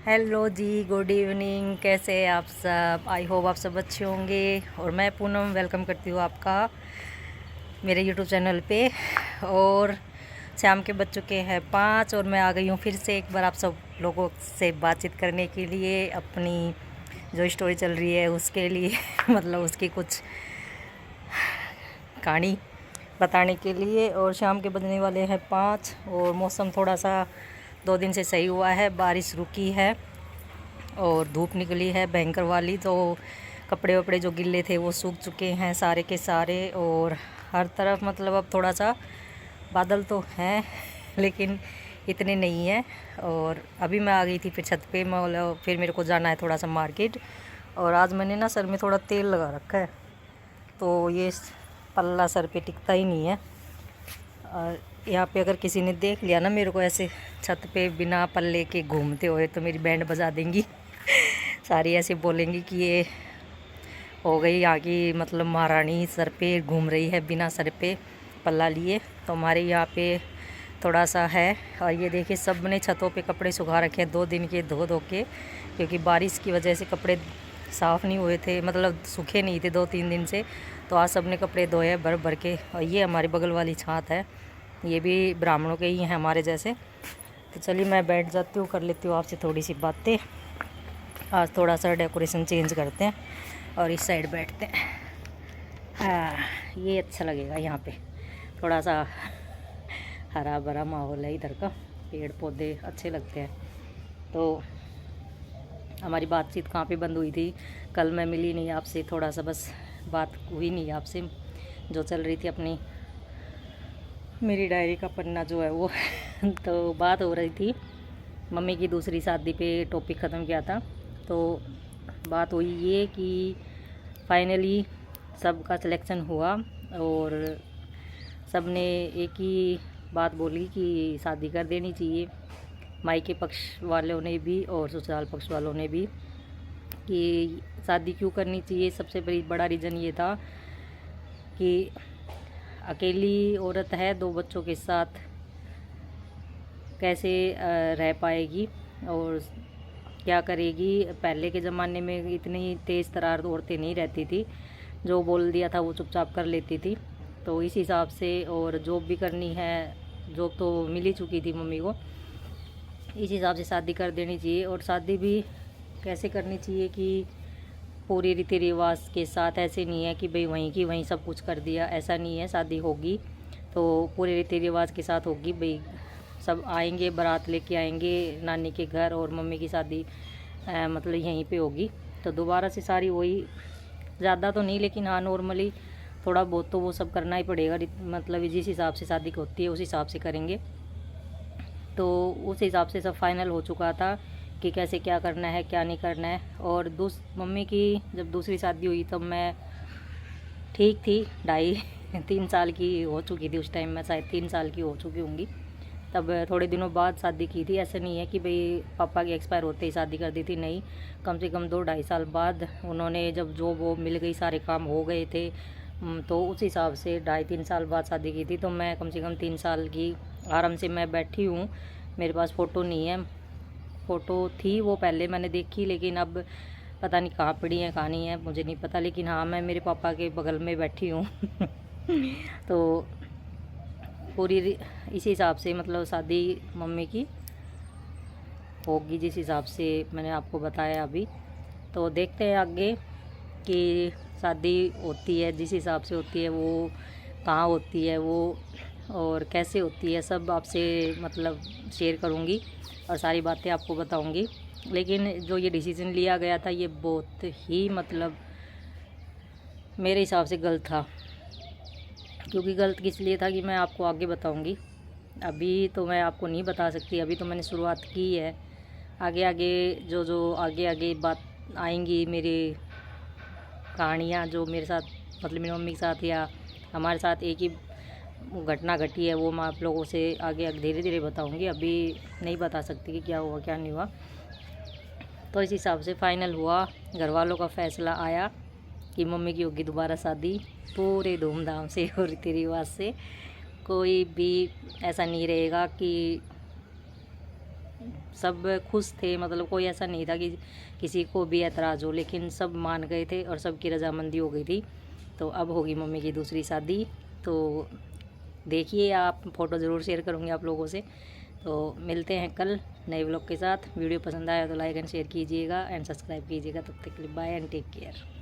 Hello जी, good evening. कैसे हैं आप सब? आई होप आप सब अच्छे होंगे। और मैं पूनम वेलकम करती हूँ आपका मेरे यूट्यूब चैनल पे। और शाम के बज चुके हैं 5 और मैं आ गई हूँ फिर से एक बार आप सब लोगों से बातचीत करने के लिए, अपनी जो स्टोरी चल रही है उसके लिए मतलब उसकी कुछ कहानी बताने के लिए। और शाम के बजने वाले हैं 5 और मौसम थोड़ा सा 2 दिन से सही हुआ है, बारिश रुकी है और धूप निकली है भयंकर वाली। तो कपड़े वपड़े जो गिल्ले थे वो सूख चुके हैं सारे के सारे। और हर तरफ मतलब अब थोड़ा सा बादल तो हैं लेकिन इतने नहीं हैं। और अभी मैं आ गई थी फिर छत पे, मतलब फिर मेरे को जाना है थोड़ा सा मार्केट। और आज मैंने ना सर में थोड़ा तेल लगा रखा है तो ये पल्ला सर पे टिकता ही नहीं है। और यहाँ पे अगर किसी ने देख लिया ना मेरे को ऐसे छत पे बिना पल्ले के घूमते हुए तो मेरी बैंड बजा देंगी सारी ऐसे बोलेंगी कि ये हो गई यहाँ की मतलब महारानी, सर पे घूम रही है बिना सर पे पल्ला लिए। तो हमारे यहाँ पे थोड़ा सा है। और ये देखिए सब ने छतों पे कपड़े सुखा रखे हैं 2 दिन के धो धो के, क्योंकि बारिश की वजह से कपड़े साफ़ नहीं हुए थे, मतलब सूखे नहीं थे 2-3 दिन से। तो आज सब ने कपड़े धोए हैं भर भर के। और ये हमारी बगल वाली छात है, ये भी ब्राह्मणों के ही हैं हमारे जैसे। तो चलिए मैं बैठ जाती हूँ, कर लेती हूँ आपसे थोड़ी सी बातें। आज थोड़ा सा डेकोरेशन चेंज करते हैं और इस साइड बैठते हैं। ये अच्छा लगेगा, यहाँ पे थोड़ा सा हरा भरा माहौल है, इधर का पेड़ पौधे अच्छे लगते हैं। तो हमारी बातचीत कहाँ पे बंद हुई थी? कल मैं मिली नहीं आपसे, थोड़ा सा बस बात हुई नहीं आपसे, जो चल रही थी अपनी मेरी डायरी का पन्ना जो है वो तो बात हो रही थी मम्मी की दूसरी शादी पे, टॉपिक ख़त्म किया था। तो बात हुई ये कि फाइनली सबका सिलेक्शन हुआ और सब ने एक ही बात बोली कि शादी कर देनी चाहिए। मायके पक्ष वालों ने भी और ससुराल पक्ष वालों ने भी कि शादी क्यों करनी चाहिए। सबसे बड़ा रीज़न ये था कि अकेली औरत है 2 बच्चों के साथ, कैसे रह पाएगी और क्या करेगी। पहले के ज़माने में इतनी तेज़ तरार औरतें नहीं रहती थी, जो बोल दिया था वो चुपचाप कर लेती थी। तो इस हिसाब से, और जॉब भी करनी है, जॉब तो मिल ही चुकी थी मम्मी को, इस हिसाब से शादी कर देनी चाहिए। और शादी भी कैसे करनी चाहिए कि पूरी रीति रिवाज के साथ। ऐसे नहीं है कि भाई वहीं की वहीं सब कुछ कर दिया, ऐसा नहीं है। शादी होगी तो पूरे रीति रिवाज के साथ होगी। भाई सब आएंगे, बारात लेके आएंगे नानी के घर, और मम्मी की शादी मतलब यहीं पे होगी। तो दोबारा से सारी वही, ज़्यादा तो नहीं लेकिन हाँ नॉर्मली थोड़ा बहुत तो वो सब करना ही पड़ेगा। मतलब जिस हिसाब से शादी होती है उस हिसाब से करेंगे। तो उस हिसाब से सब फाइनल हो चुका था कि कैसे क्या करना है क्या नहीं करना है। और मम्मी की जब दूसरी शादी हुई तब मैं ठीक थी, 2.5-3 साल की हो चुकी थी उस टाइम, मैं शायद 3 साल की हो चुकी होंगी। तब थोड़े दिनों बाद शादी की थी। ऐसा नहीं है कि भाई पापा की एक्सपायर होते ही शादी कर दी थी, नहीं। कम से कम 2-2.5 साल बाद उन्होंने, जब जॉब वो मिल गई, सारे काम हो गए थे, तो उस हिसाब से 2.5-3 साल बाद शादी की थी। तो मैं कम से कम 3 साल की आराम से मैं बैठी हूँ। मेरे पास फ़ोटो नहीं है, फ़ोटो थी वो पहले मैंने देखी, लेकिन अब पता नहीं कहाँ पड़ी है कहाँ नहीं है, मुझे नहीं पता। लेकिन हाँ मैं मेरे पापा के बगल में बैठी हूँ तो पूरी इसी हिसाब से मतलब शादी मम्मी की होगी, जिस हिसाब से मैंने आपको बताया अभी। तो देखते हैं आगे कि शादी होती है जिस हिसाब से होती है वो कहाँ होती है वो, और कैसे होती है, सब आपसे मतलब शेयर करूँगी और सारी बातें आपको बताऊँगी। लेकिन जो ये डिसीज़न लिया गया था ये बहुत ही मतलब मेरे हिसाब से गलत था। क्योंकि गलत किस लिए था कि मैं आपको आगे बताऊंगी, अभी तो मैं आपको नहीं बता सकती, अभी तो मैंने शुरुआत की है। आगे आगे जो जो आगे आगे बात आएंगी, मेरी कहानियाँ जो मेरे साथ मतलब मेरी मम्मी के साथ या हमारे साथ एक ही घटना घटी है, वो मैं आप लोगों से आगे धीरे धीरे बताऊंगी। अभी नहीं बता सकती कि क्या हुआ क्या नहीं हुआ। तो इस हिसाब से फ़ाइनल हुआ, घर वालों का फ़ैसला आया कि मम्मी की होगी दोबारा शादी, पूरे धूमधाम से और रीति रिवाज से। कोई भी ऐसा नहीं रहेगा कि सब खुश थे, मतलब कोई ऐसा नहीं था कि किसी को भी ऐतराज़ हो, लेकिन सब मान गए थे और सबकी रजामंदी हो गई थी। तो अब होगी मम्मी की दूसरी शादी। तो देखिए, आप फ़ोटो ज़रूर शेयर करूँगी आप लोगों से। तो मिलते हैं कल नए व्लॉग के साथ। वीडियो पसंद आया तो लाइक एंड शेयर कीजिएगा एंड सब्सक्राइब कीजिएगा। तब तक के लिए बाय एंड टेक केयर।